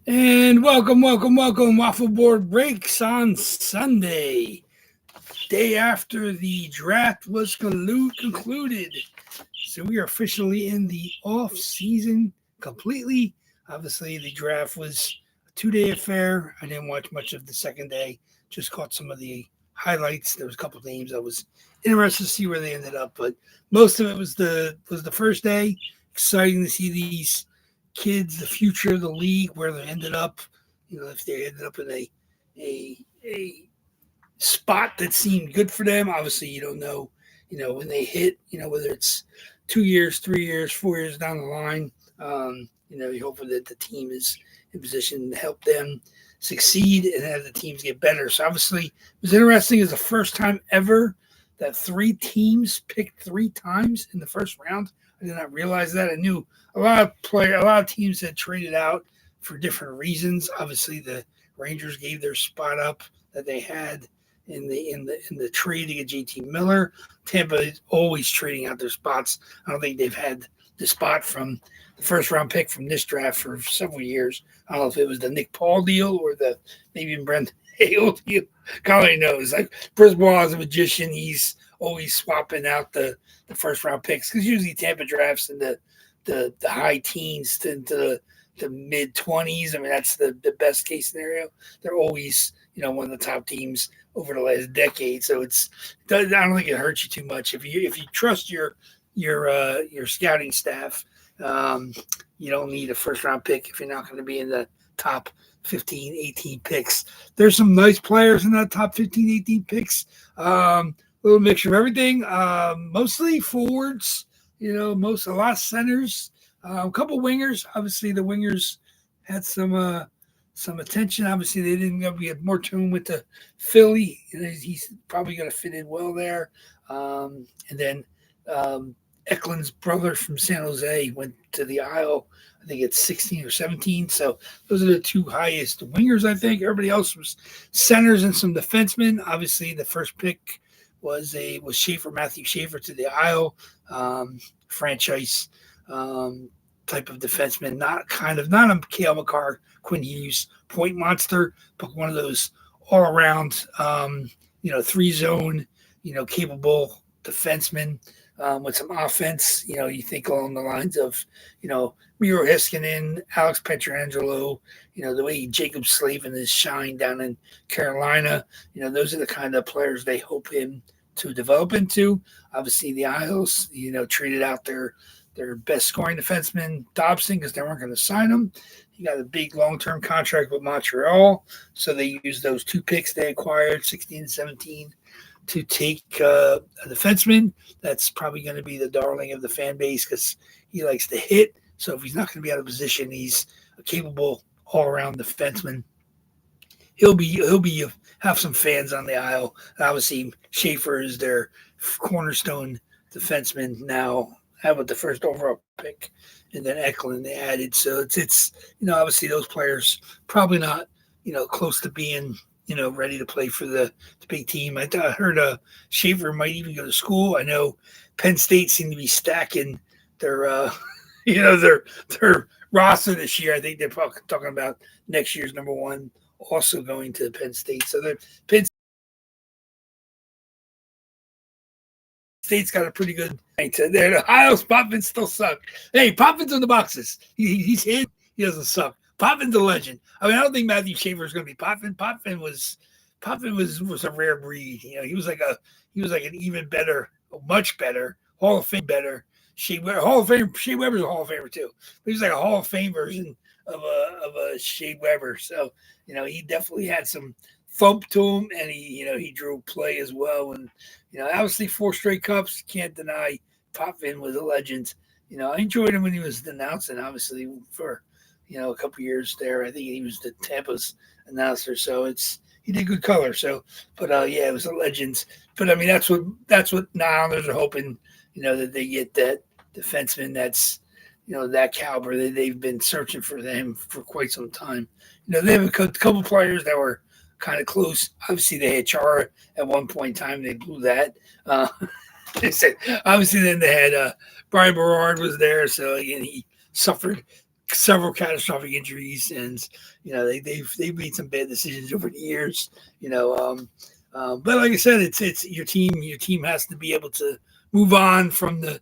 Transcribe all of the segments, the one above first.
And welcome. Waffle Board breaks on Sunday, day after the draft was concluded. So we are officially in the off season completely. Obviously, the draft was a 2 day affair. I didn't watch much of the second day, just caught some of the highlights. There was a couple of names I was interested to see where they ended up, but most of it was the first day. Exciting to see these kids, the future of the league, where they ended up. If they ended up in a spot that seemed good for them. Obviously, you don't know, when they hit, whether it's 2 years, 3 years, 4 years down the line. You hope that the team is in position to help them succeed and have the teams get better. So obviously, it was interesting. It's the first time ever that three teams picked three times in the first round. I did not realize that. I knew a lot of teams had traded out for different reasons. Obviously, the Rangers gave their spot up that they had in the trade to get JT Miller. Tampa is always trading out their spots. I don't think they've had the spot from the first round pick from this draft for several years. I don't know if it was the Nick Paul deal or the maybe Brent Hale deal. God only knows. Like Brisbois is a magician. He's always swapping out the first round picks because usually Tampa drafts in the high teens to the mid 20s. I mean, that's the best case scenario. They're always, one of the top teams over the last decade. So I don't think it hurts you too much if you trust your scouting staff. You don't need a first round pick if you're not going to be in the top 15, 18 picks. There's some nice players in that top 15, 18 picks. Little mixture of everything. Mostly forwards. A lot of centers. A couple wingers. Obviously, the wingers had some attention. Obviously, they didn't go. We had more to him with the Philly. He's probably going to fit in well there. And then Eklund's brother from San Jose went to the Isle. I think it's 16 or 17. So those are the two highest wingers, I think. Everybody else was centers and some defensemen. Obviously, the first pick was Matthew Schaefer to the Isle, franchise type of defenseman, not a Cale Makar, Quinn Hughes point monster, but one of those all around, 3 zone, capable defenseman with some offense. You think along the lines of, Miro Heiskanen, Alex Pietrangelo, the way Jacob Slavin is shine down in Carolina. Those are the kind of players they hope him to develop into. Obviously, the Isles, traded out their best scoring defenseman, Dobson, because they weren't going to sign him. He got a big long-term contract with Montreal, so they used those 2 picks they acquired, 16 and 17, to take a defenseman that's probably going to be the darling of the fan base because he likes to hit. So if he's not going to be out of position, he's a capable all-around defenseman. He'll have some fans on the Isle. And obviously, Schaefer is their cornerstone defenseman now. With the first overall pick, and then Eklund they added. So it's obviously those players probably not close to being ready to play for the big team. I heard Schaefer might even go to school. I know Penn State seemed to be stacking their their roster this year. I think they're probably talking about next year's number one also going to Penn State. So the Penn State's got a pretty good thing to there. The Ohio's Potvin still suck. Hey, Potvin's in the boxes. He's in. He doesn't suck. Potvin's a legend. I mean, I don't think Matthew Schaefer is going to be Potvin. Potvin was a rare breed. He was like an even better, much better Hall of Fame better Shea Weber. Hall of Fame. Shea Weber's a Hall of Famer too. But he was like a Hall of Fame version of a Shea Weber. So he definitely had some thump to him, and he drew play as well. And obviously 4 straight cups. Can't deny Potvin was a legend. I enjoyed him when he was announcing, obviously for a couple years there. I think he was the Tampa's announcer, so he did good color. So, but it was a legend. But I mean, that's what Islanders are hoping. That they get that defenseman that's that caliber. They've been searching for them for quite some time. They have a couple players that were kind of close. Obviously, they had Chara at one point in time. They blew that. Obviously, then they had Brian Berard was there. So, again, he suffered several catastrophic injuries, and they've made some bad decisions over the years. But like I said, it's your team. Your team has to be able to move on from the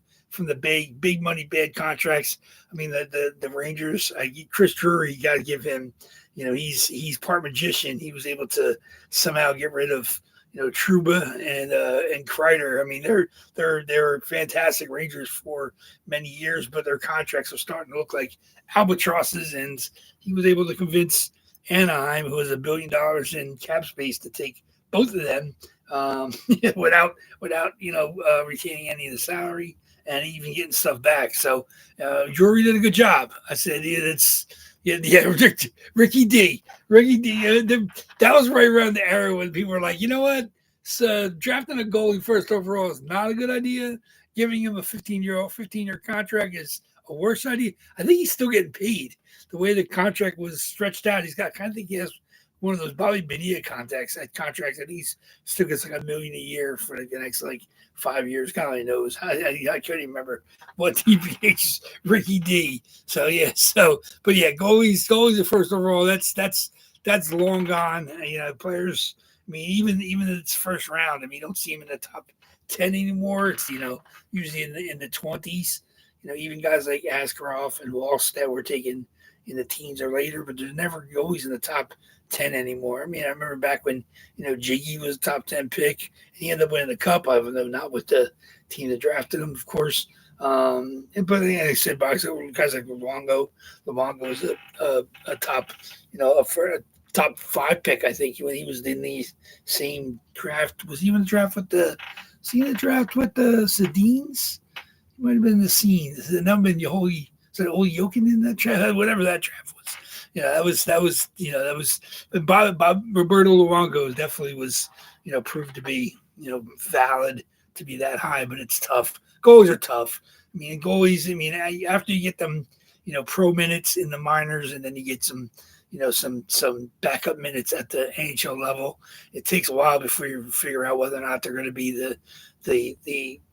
big money bad contracts. I mean the Rangers. Chris Drury, you got to give him. He's part magician. He was able to somehow get rid of Trouba and Kreider. I mean they're fantastic Rangers for many years, but their contracts are starting to look like albatrosses, and he was able to convince Anaheim, who has $1 billion in cap space, to take both of them without retaining any of the salary and even getting stuff back. So Drury did a good job. I said Ricky D. That was right around the era when people were like, you know what? So drafting a goalie first overall is not a good idea. Giving him a 15-year contract is a worse idea. I think he's still getting paid. The way the contract was stretched out, I think he has one of those Bobby Bonilla contracts, and he's still gets like $1 million a year for the next 5 years. God only knows. I can't even remember what TPH Ricky D. So but goalies are first overall. That's long gone. Players. I mean, even if it's first round, I mean, you don't see him in the top 10 anymore. It's usually in the 20s. Even guys like Askarov and Wallstedt were taken in the teens or later, but there's never goalies in the top 10 anymore. I mean, I remember back when Jiggy was a top 10 pick. He ended up winning the cup, even though not with the team that drafted him, of course. But like I said, guys like Luongo is a top, for a top 5 pick, I think, when he was in the same draft. Was he in the draft with the Sedins? He might have been in the scenes. It might have been Oli Jokin in that draft, whatever that draft was. That was Bob Roberto Luongo definitely was, proved to be, valid to be that high, but it's tough. Goalies are tough. I mean, after you get them, pro minutes in the minors, and then you get some backup minutes at the NHL level, it takes a while before you figure out whether or not they're going to be the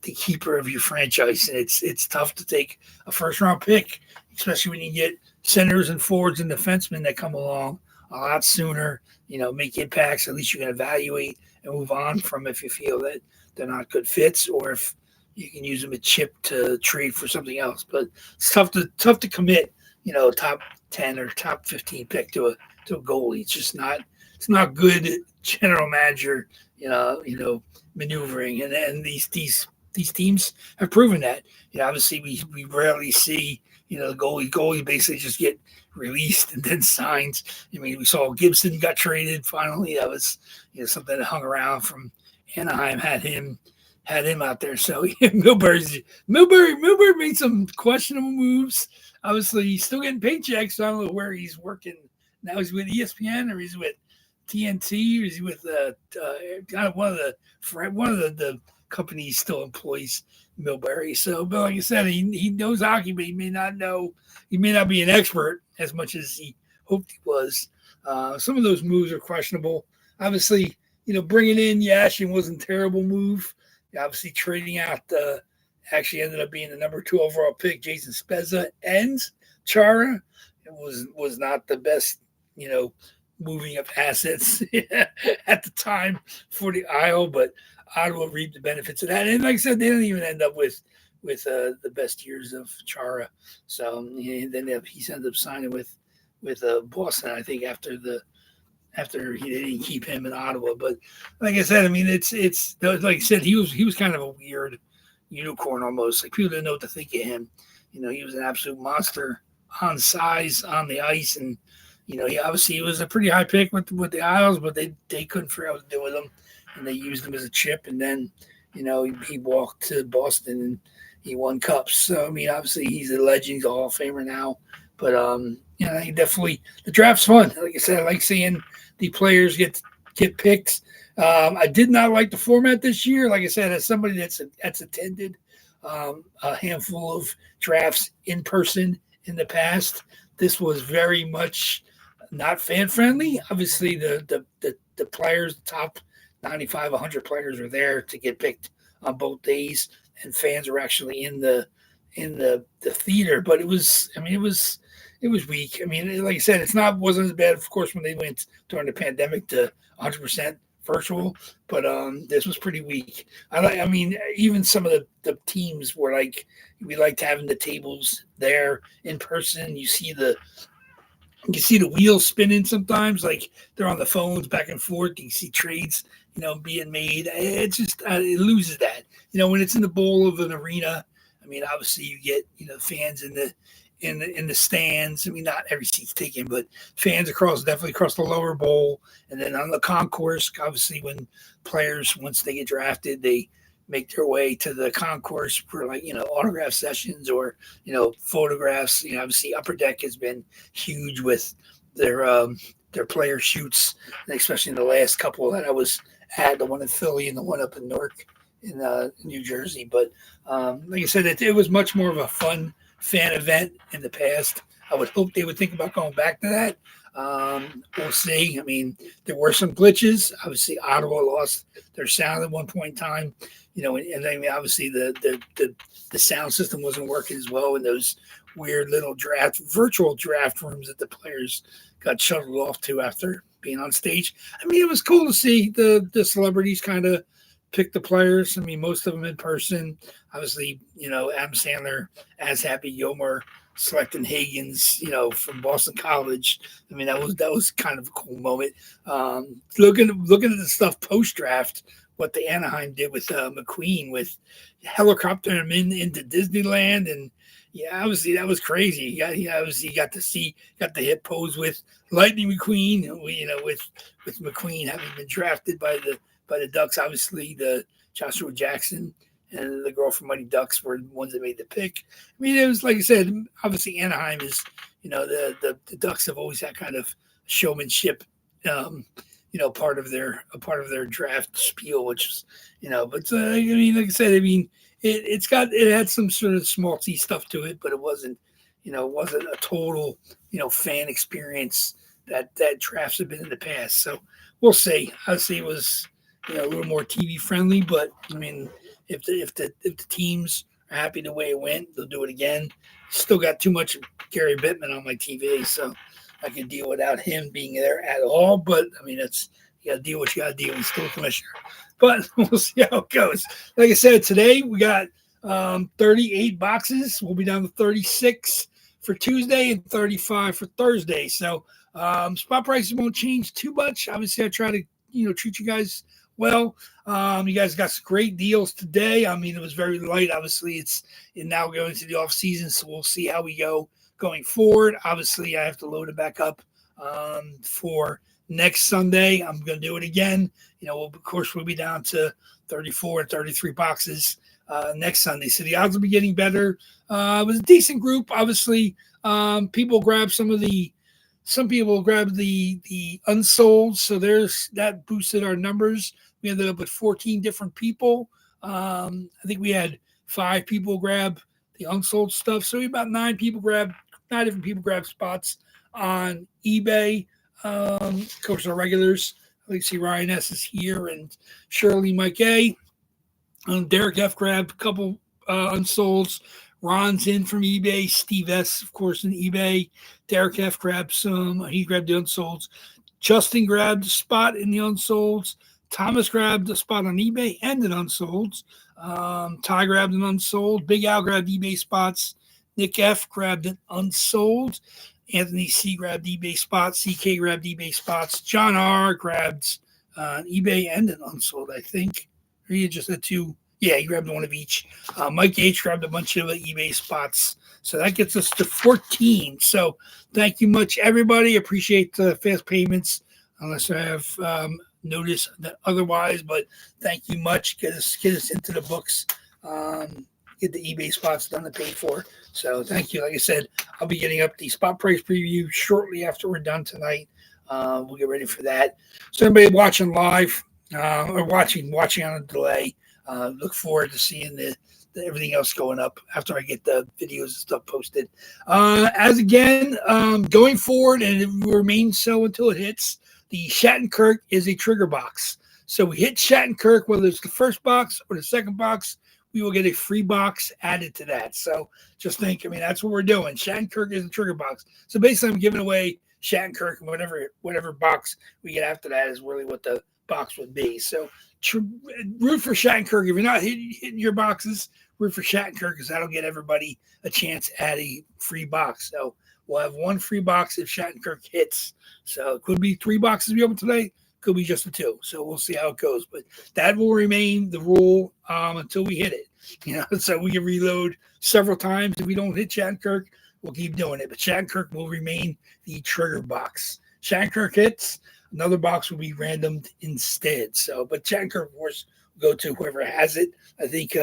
keeper of your franchise. And it's tough to take a first round pick, especially when you get centers and forwards and defensemen that come along a lot sooner, make impacts. At least you can evaluate and move on from if you feel that they're not good fits, or if you can use them a chip to trade for something else. But it's tough to commit, top 10 or top 15 pick to a goalie. It's not good general manager, maneuvering. And these teams have proven that. Obviously we rarely see, the goalie basically just get released and then signed. I mean, we saw Gibson got traded finally. That was something that hung around from Anaheim, had him out there. So Milbury made some questionable moves. Obviously, he's still getting paychecks. So I don't know where he's working now. He's with ESPN, or he's with TNT, or is he with one of the companies still employs Milbury. So, but like I said, he knows hockey, but he may not know. He may not be an expert as much as he hoped he was. Some of those moves are questionable. Obviously, bringing in Yashin wasn't a terrible move. Obviously, trading out actually ended up being the number 2 overall pick, Jason Spezza and Chara. It was not the best, moving of assets at the time for the Isle, but Ottawa reaped the benefits of that. And like I said, they didn't even end up with the best years of Chara. So then he ended up signing with Boston, I think, after he didn't keep him in Ottawa. But like I said, I mean, it's like I said, he was kind of a weird unicorn almost. Like, people didn't know what to think of him. He was an absolute monster on size, on the ice, and he was a pretty high pick with the Isles, but they couldn't figure out what to do with him, and they used him as a chip. And then he walked to Boston and he won cups. So I mean, obviously he's a legend, he's a Hall of Famer now. But he definitely, the draft's fun. Like I said, I like seeing the players get picked. I did not like the format this year. Like I said, as somebody that's attended a handful of drafts in person in the past, this was very much not fan friendly. Obviously, the players, the top 95, 100 players are there to get picked on both days, and fans are actually in the theater. But it was it was weak. I mean, like I said, wasn't as bad, of course, when they went during the pandemic to 100% virtual, but this was pretty weak. I mean, even some of the teams were like, we liked having the tables there in person. You see the wheels spinning sometimes, like they're on the phones back and forth. You see trades, being made. It just it loses that. When it's in the bowl of an arena. I mean, obviously you get fans in the stands. I mean, not every seat's taken, but fans definitely across the lower bowl, and then on the concourse. Obviously, when players once they get drafted, they make their way to the concourse for autograph sessions or photographs. Obviously Upper Deck has been huge with their player shoots, especially in the last couple that I was at, the one in Philly and the one up in Newark in New Jersey. But like I said, it was much more of a fun fan event in the past. I would hope they would think about going back to that. We'll see. I mean, there were some glitches. Obviously, Ottawa lost their sound at one point in time. And I mean, obviously the sound system wasn't working as well in those weird little virtual draft rooms that the players got shuttled off to after being on stage. I mean, it was cool to see the celebrities kind of pick the players. I mean, most of them in person. Obviously, Adam Sandler, As Happy Gilmore, selecting Higgins, from Boston College. I mean, that was kind of a cool moment. Looking at the stuff post draft, what the Anaheim did with McQueen, with helicoptering him into Disneyland, and obviously that was crazy. He obviously got the hit pose with Lightning McQueen, with McQueen having been drafted by the Ducks. Obviously, the Joshua Jackson and the girl from Mighty Ducks were the ones that made the pick. I mean, it was, like I said, obviously Anaheim is, the Ducks have always had kind of showmanship, part of their draft spiel, which is, but I mean, like I said, I mean, it had some sort of schmaltzy stuff to it, but it wasn't a total, fan experience that drafts have been in the past. So we'll see. Obviously, it was, a little more TV friendly, but I mean, if the teams are happy the way it went, they'll do it again. Still got too much Gary Bettman on my TV, so I can deal without him being there at all. But I mean, you got to deal what you got to deal. He's still a commissioner, but we'll see how it goes. Like I said, today we got 38 boxes. We'll be down to 36 for Tuesday and 35 for Thursday. So spot prices won't change too much. Obviously, I try to treat you guys well. You guys got some great deals today. I mean, it was very light. Obviously, it's now going to the off season, so we'll see how we go going forward. Obviously, I have to load it back up for next Sunday. I'm going to do it again. Of course, we'll be down to 34 and 33 boxes next Sunday. So the odds will be getting better. It was a decent group. Obviously, people grabbed some people grabbed the unsold. So that boosted our numbers. We ended up with 14 different people. I think we had 5 people grab the unsold stuff. So about 9 different people grabbed spots on eBay. Of course, our regulars. I see Ryan S. is here and Shirley Mike A. Derek F. grabbed a couple unsolds. Ron's in from eBay. Steve S., of course, in eBay. Derek F. grabbed some. He grabbed the unsolds. Justin grabbed a spot in the unsolds. Thomas grabbed a spot on eBay and an unsolds. Ty grabbed an unsold. Big Al grabbed eBay spots. Nick F. grabbed an unsold. Anthony C. grabbed eBay spots. CK grabbed eBay spots. John R. grabbed eBay and an unsold, I think. Or he just had 2. Yeah, he grabbed one of each. Mike H. grabbed a bunch of eBay spots. So that gets us to 14. So thank you much, everybody. Appreciate the fast payments, unless I have noticed that otherwise. But thank you much. Get us into the books. Get the eBay spots done and paid for. So thank you. Like I said, I'll be getting up the spot price preview shortly after we're done tonight. We'll get ready for that. So everybody watching live or watching on a delay, look forward to seeing the everything else going up after I get the videos and stuff posted. As again, going forward, and it will remain so until it hits, the Shattenkirk is a trigger box. So we hit Shattenkirk, whether it's the first box or the second box, we will get a free box added to that. So just think, I mean, that's what we're doing. Shattenkirk is a trigger box. So basically, I'm giving away Shattenkirk, and whatever box we get after that is really what the box would be. So root for Shattenkirk. If you're not hitting your boxes, root for Shattenkirk, because that'll get everybody a chance at a free box. So we'll have one free box if Shattenkirk hits. So it could be 3 boxes we open today. Could be just the 2. So we'll see how it goes. But that will remain the rule until we hit it. So we can reload several times. If we don't hit Shattenkirk, we'll keep doing it. But Shattenkirk will remain the trigger box. Shattenkirk hits, another box will be randomed instead. So, but Shattenkirk, of course, will go to whoever has it. I think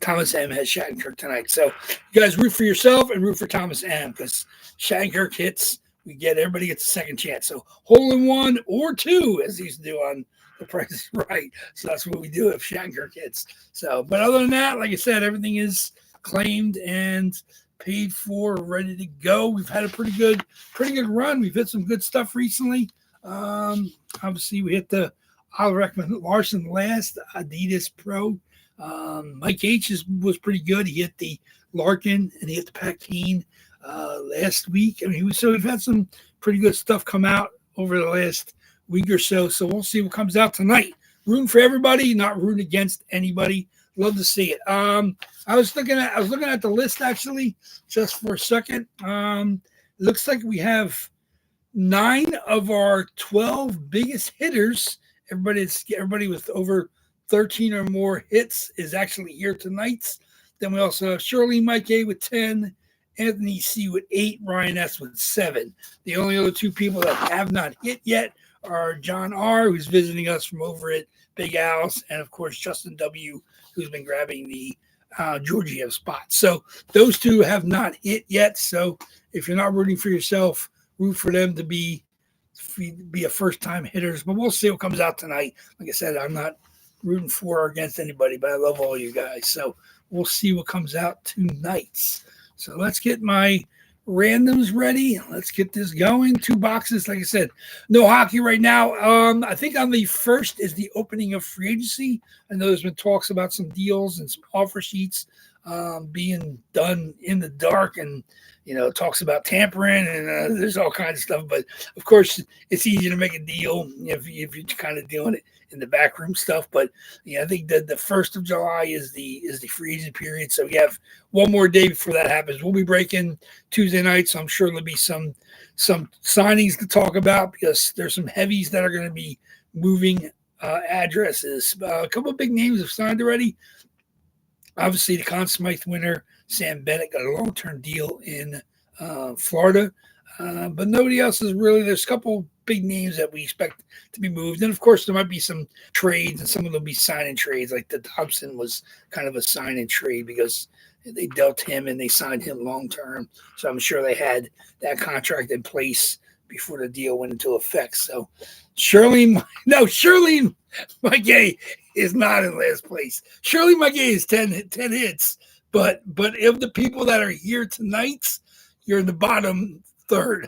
Thomas M has Shattenkirk tonight. So you guys root for yourself and root for Thomas M, because Shattenkirk hits. Everybody gets a second chance. So hole in 1 or 2, as they used to do on The Price is Right. So that's what we do if Shattenkirk hits. So, but other than that, like I said, everything is claimed and paid for, ready to go. We've had a pretty good run. We've hit some good stuff recently. Obviously, we hit the Ulrich Larson last Adidas Pro. Mike H was pretty good. He hit the Larkin and he hit the Pactine last week. I mean, we've had some pretty good stuff come out over the last week or so. So we'll see what comes out tonight. Rooting for everybody, not rooting against anybody. Love to see it. I was looking at the list actually just for a second. Looks like we have 9 of our 12 biggest hitters. Everybody with over 13 or more hits is actually here tonight. Then we also have Shirley Mike A with 10, Anthony C with 8, Ryan S with 7. The only other 2 people that have not hit yet are John R, who's visiting us from over at Big Al's, and of course Justin W, who's been grabbing the Georgiev spot. So those 2 have not hit yet. So if you're not rooting for yourself, root for them to be a first-time hitters. But we'll see what comes out tonight. Like I said, I'm not rooting for or against anybody, but I love all you guys. So we'll see what comes out tonight. So let's get my randoms ready. Let's get this going. 2 boxes. Like I said, no hockey right now. I think on the 1st is the opening of free agency. I know there's been talks about some deals and some offer sheets being done in the dark, and talks about tampering, and there's all kinds of stuff. But of course, it's easy to make a deal if you're kind of doing it in the backroom stuff. But I think that the 1st of July is the free agent period. So we have one more day before that happens. We'll be breaking Tuesday night, so I'm sure there'll be some signings to talk about, because there's some heavies that are going to be moving addresses. A couple of big names have signed already. Obviously, the Conn Smythe winner, Sam Bennett, got a long-term deal in Florida. But nobody else is really. There's a couple big names that we expect to be moved. And, of course, there might be some trades, and some of them will be sign-in trades. Like the Dobson was kind of a sign-in trade because they dealt him and they signed him long-term. So I'm sure they had that contract in place before the deal went into effect. So Shirley Magay is not in last place. Shirley Magay is 10 hits. But of the people that are here tonight, you're in the bottom 3rd.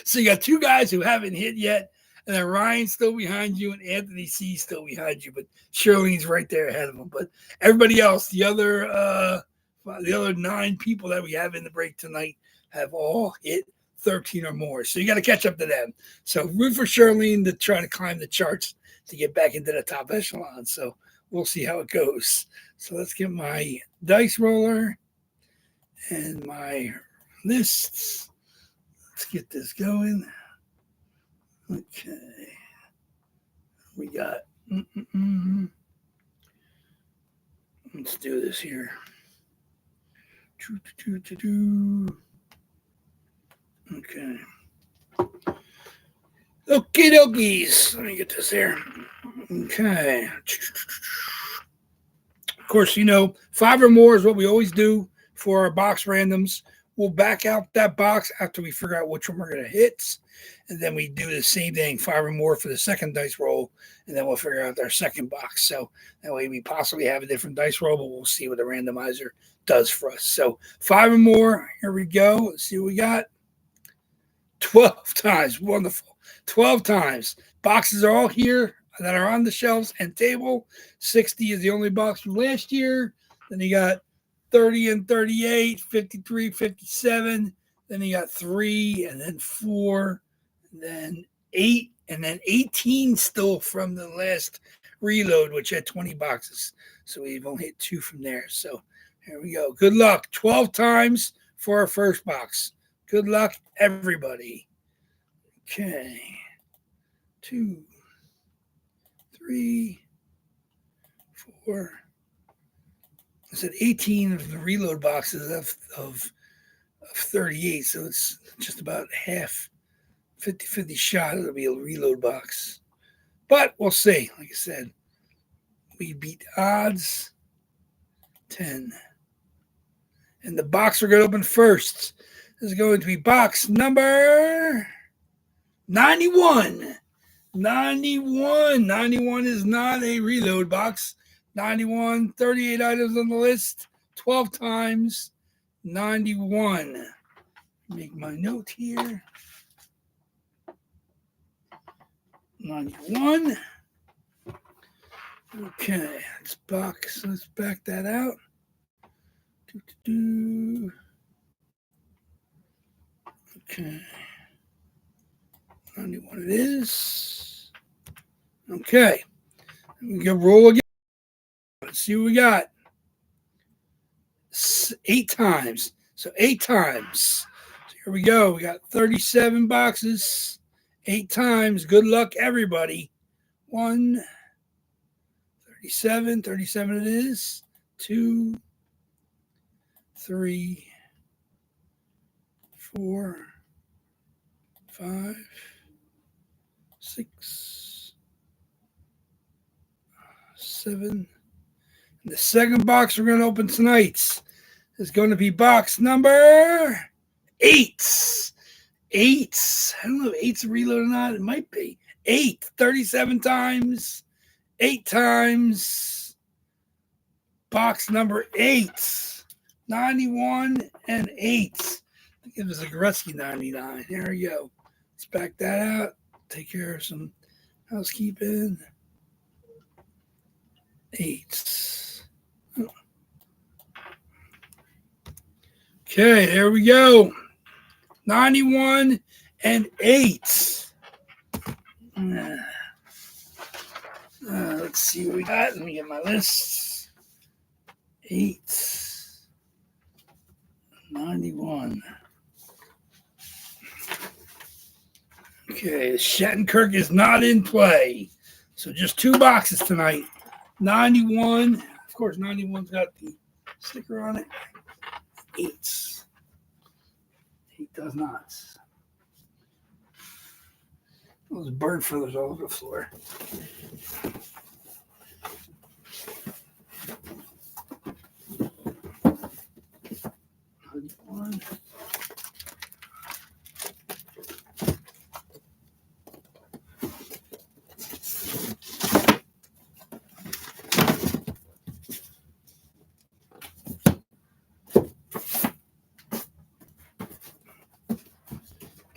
So you got 2 guys who haven't hit yet, and then Ryan's still behind you, and Anthony C is still behind you, but Shirley's right there ahead of him. But everybody else, the other 9 people that we have in the break tonight have all hit 13 or more. So you got to catch up to them. So root for Shirley to try to climb the charts to get back into the top echelon. So we'll see how it goes. So let's get my dice roller and my lists. Let's get this going. Okay. We got. Let's do this here. Okay. Okie dokies. Let me get this here. Okay. Of course, 5 or more is what we always do for our box randoms. We'll back out that box after we figure out which one we're going to hit. And then we do the same thing, 5 or more for the second dice roll. And then we'll figure out our second box. So that way we possibly have a different dice roll, but we'll see what the randomizer does for us. So 5 or more. Here we go. Let's see what we got. 12 times. Wonderful. 12 times. Boxes are all here. that are on the shelves and table. 60 is the only box from last year. Then you got 30 and 38, 53, 57. Then you got 3 and then 4, and then 8, and then 18 still from the last reload, which had 20 boxes. So we've only hit 2 from there. So here we go. Good luck. 12 times for our first box. Good luck, everybody. Okay. 2, 3, 4. I said 18 of the reload boxes of 38, so it's just about half, 50-50 shot it'll be a reload box. But we'll see. Like I said, we beat odds 10. And the box we're going to open first is going to be box number 91. 91. 91 is not a reload box. 91, 38 items on the list, 12 times, 91. Make my note here. 91. Okay, let's back that out. Okay. 91 it is. Okay. We can roll again. Let's see what we got. 8 times. So 8 times. So here we go. We got 37 boxes. 8 times. Good luck, everybody. 1, 37. 37 it is. 2, 3, 4, 5, 6, 7. The second box we're going to open tonight is going to be box number 8. 8. I don't know if 8's a reload or not. It might be. 8. 37 times. 8 times. Box number 8. 91 and 8. I think it was a Gretzky 99. There we go. Let's back that out. Take care of some housekeeping. 8. Okay, there we go. 91 and 8. Let's see what we got. Let me get my list. 8. 91. Okay, Shattenkirk is not in play. So just 2 boxes tonight. 91. Of course, 91's got the sticker on it. 8. 8 does not. Those bird feathers all over the floor. One.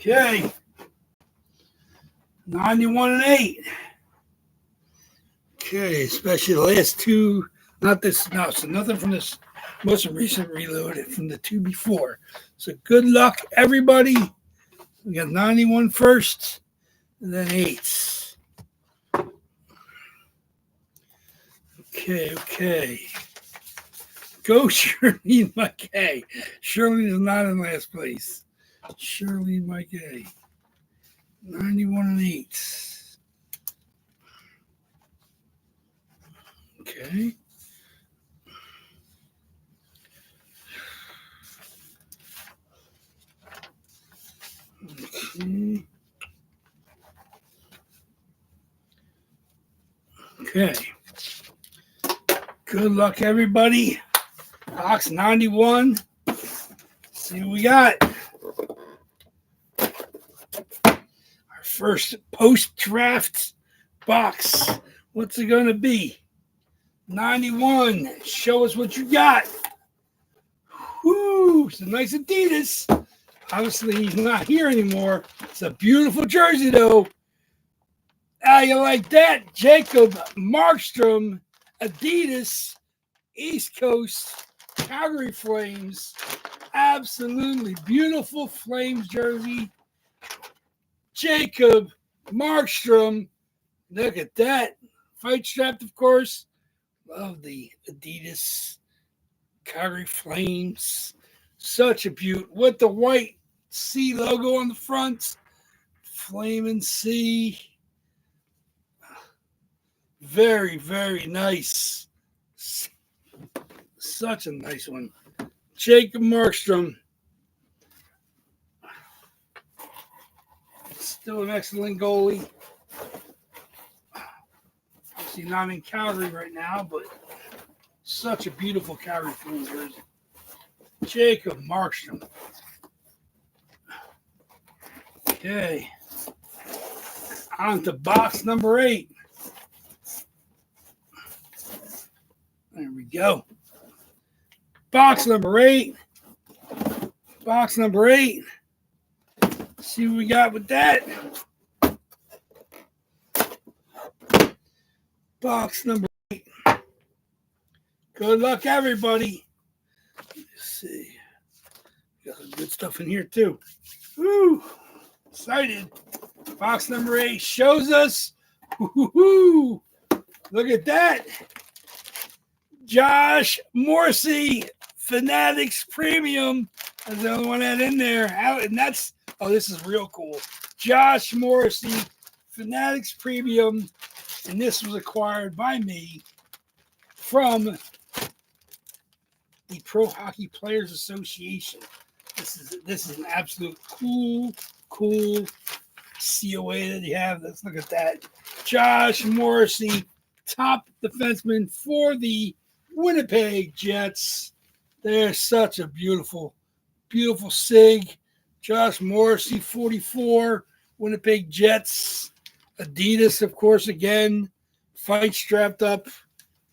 Okay. 91 and 8. Okay, especially the last 2. Not this, no, so nothing from this most recent reload, from the 2 before. So good luck, everybody. We got 91 first, and then 8. Okay. Go Shirley Mike A. Shirley is not in last place. Shirley Mike A. 91 and 8. Okay. Okay. Good luck, everybody. Box 91. See what we got. Our first post-draft box. What's it going to be? 91. Show us what you got. Woo! Some nice Adidas. Obviously, he's not here anymore. It's a beautiful jersey, though. How you like that? Jacob Markstrom, Adidas, East Coast, Calgary Flames. Absolutely beautiful Flames jersey. Jacob Markstrom. Look at that. Fight strapped, of course. Love the Adidas Calgary Flames. Such a beaut. With the white C logo on the front. Flaming C. Very, very nice. Such a nice one. Jacob Markstrom. Still an excellent goalie. Obviously not in Calgary right now, but such a beautiful Calgary Flames jersey. Jacob Markstrom. Okay. On to box number 8. There we go. Box number 8. Box number 8. See what we got with that. Box number 8. Good luck, everybody. Let's see. Got some good stuff in here, too. Woo! Excited. Box number 8 shows us. Woo-hoo-hoo. Look at that. Josh Morrissey, Fanatics Premium. That's the only one I had in there. And that's, oh, this is real cool. Josh Morrissey, Fanatics Premium. And this was acquired by me from the Pro Hockey Players Association. This is an absolute cool COA that you have. Let's look at that. Josh Morrissey, top defenseman for the Winnipeg Jets. They're such a beautiful, beautiful SIG. Josh Morrissey, 44, Winnipeg Jets. Adidas, of course, again. Fight strapped up.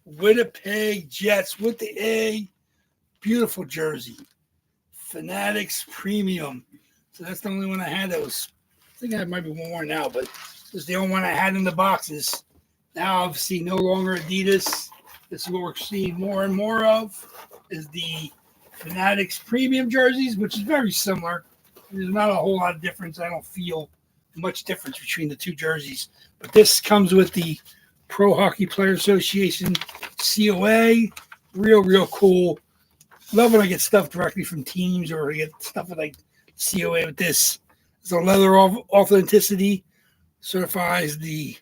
Winnipeg Jets with the A. Beautiful jersey. Fanatics Premium. So that's the only one I had that was, I think I might be one more now, but this is the only one I had in the boxes. Now, obviously, no longer Adidas. This is what we're seeing more and more of, is the Fanatics Premium jerseys, which is very similar. There's not a whole lot of difference. I don't feel much difference between the two jerseys. But this comes with the Pro Hockey Players Association COA. Real, real cool. Love when I get stuff directly from teams or I get stuff with like COA with this. It's a leather authenticity. Certifies the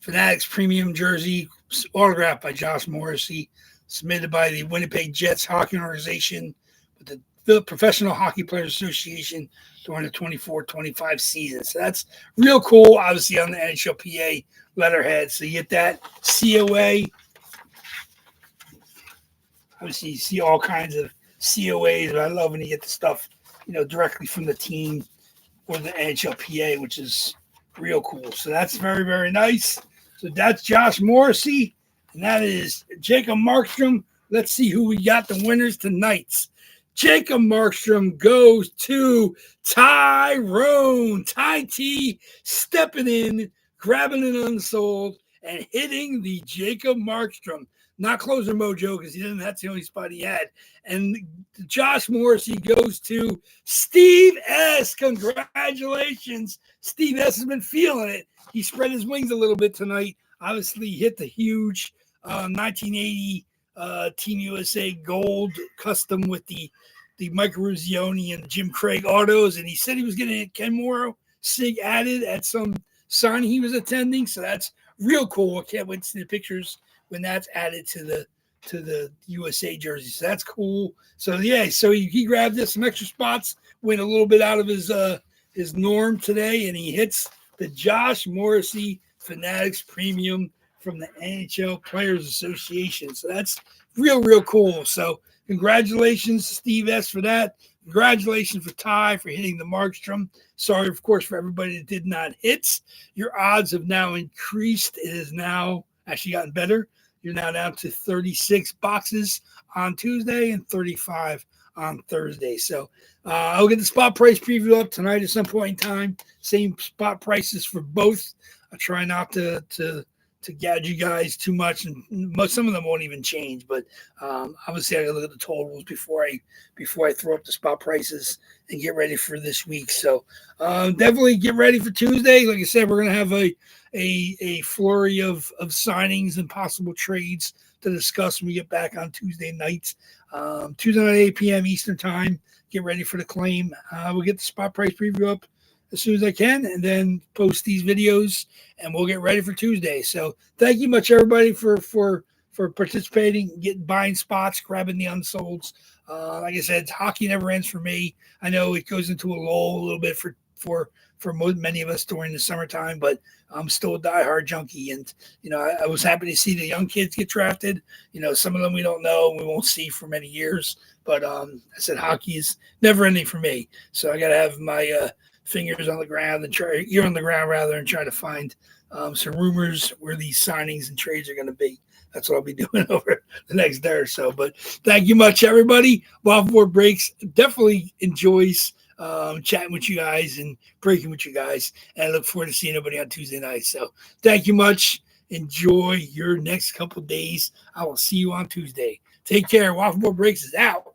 Fanatics Premium jersey, autographed by Josh Morrissey, submitted by the Winnipeg Jets Hockey Organization with the Professional Hockey Players Association during the 24-25 season. So that's real cool, obviously, on the NHLPA letterhead. So you get that COA. Obviously, you see all kinds of COAs, but I love when you get the stuff, directly from the team or the NHLPA, which is real cool. So that's very, very nice. So that's Josh Morrissey, and that is Jacob Markstrom. Let's see who we got the winners tonight. Jacob Markstrom goes to Tyrone. Ty T stepping in, grabbing an unsold, and hitting the Jacob Markstrom. Not closer mojo because that's the only spot he had. And Josh Morrissey goes to Steve S. Congratulations. Steve S. has been feeling it. He spread his wings a little bit tonight. Obviously hit the huge 1980 Team USA gold custom with the Mike Ruzioni and Jim Craig autos. And he said he was going to get Ken Morrow SIG added at some signing he was attending. So that's real cool. I can't wait to see the pictures when that's added to the USA jersey. So that's cool. So yeah, so he grabbed some extra spots, went a little bit out of his norm today, and he hits the Josh Morrissey Fanatics Premium from the NHL Players Association. So that's real, real cool. So congratulations, Steve S., for that. Congratulations for Ty for hitting the Markstrom. Sorry, of course, for everybody that did not hit. Your odds have now increased. It is now actually gotten better. You're now down to 36 boxes on Tuesday and 35 on Thursday. So I'll get the spot price preview up tonight at some point in time. Same spot prices for both. I try not to gouge you guys too much, and some of them won't even change. But obviously, I got to look at the totals before I throw up the spot prices and get ready for this week. So definitely get ready for Tuesday. Like I said, we're gonna have a flurry of signings and possible trades to discuss when we get back on Tuesday nights. Tuesday night 8 p.m. Eastern time. Get ready for the claim. We'll get the spot price preview up as soon as I can, and then post these videos, and we'll get ready for Tuesday. So thank you much, everybody, for participating, buying spots, grabbing the unsolds. Like I said, hockey never ends for me. I know it goes into a lull a little bit for many of us during the summertime, but I'm still a diehard junkie. And, I was happy to see the young kids get drafted. Some of them we don't know, we won't see for many years. But I said hockey is never ending for me. So I got to have my fingers on the ground and ear on the ground rather, and try to find some rumors where these signings and trades are going to be. That's what I'll be doing over the next day or so. But thank you much, everybody. WAFFLEBOARD Breaks definitely enjoys chatting with you guys and breaking with you guys. And I look forward to seeing everybody on Tuesday night. So thank you much. Enjoy your next couple days. I will see you on Tuesday. Take care. WAFFLEBOARD Breaks is out.